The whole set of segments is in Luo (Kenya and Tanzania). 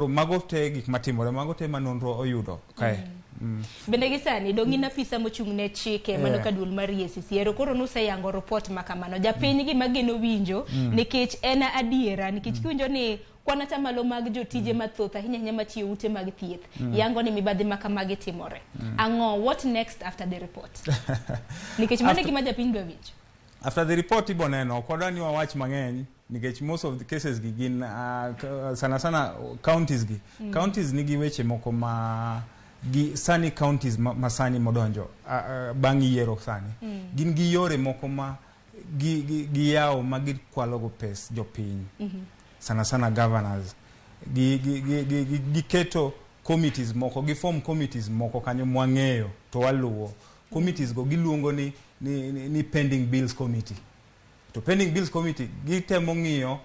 mago te gik matimore, mago te manonro oyudo kae. Bende gisani dongi na afisa mochung'ne chike mano kadul mar yesiero koro nuseyango report makamano japiny gi mageno winjo nikech en adiera nikech kiwinjo ni kwana tamalo mag jotije mathoth ahinya matiyo ute mag thieth yango ni mibadhi makamagi timore. Ang'o, what next after the report? Nikech mane gima japiny dwa winjo. After the report iboneno kodwa ni wawach mang'eny nikech most of the cases gi gin sana counties gi. Counties nigi weche moko ma gi sani counties masani modonjo bang' yiero sani gin gi yore moko ma gi yawo ma gikwalo go pes jopiny sana Gavanas gi keto committees moko gi form committees moko kanyo mwang'eyo to waluwo committees go giluongo ni pending bills committee. To pending bills committee gitemo ng'iyo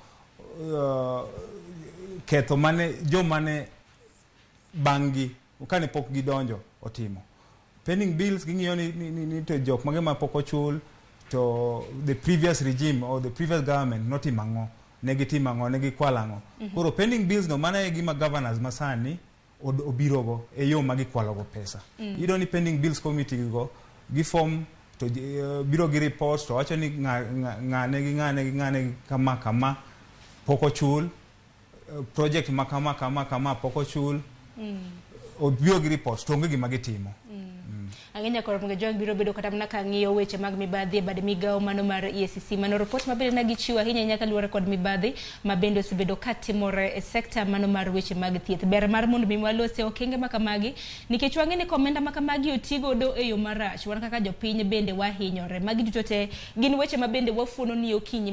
ketho mane jomane bangi ukane pok gidonjo otimo. Pending bills ging'iyo ni to jok mage ma pok ochul to the previous regime or the previous government notimango negitimango negikwalango. Koro pending bills no mana e gima governors masani obirogo e yo magikwalogo pesa. Ido ni pending bills committee go giform to biro gi report to wacho ni ng'ane kama pok ochul project makama pok ochul obiro gi report to onge gima gitimo. Ang'enya koro mga jog biro bedo kata mana kang'iyo weche mag mibadhi bad migawo mano mar EACC mano report mabende nagichiwo ahinya nyaka luwore kod mibadhi mabende osebedo katimore e sekta mano mar weche mag thieth. Ber mar mondo mi walose okenge makamagi nikech wang'eni komenda makamagi otigo do e yo marach wan kaka jopiny bende wahinyore. Magi duto te gin weche mabende wafuono ni okinyi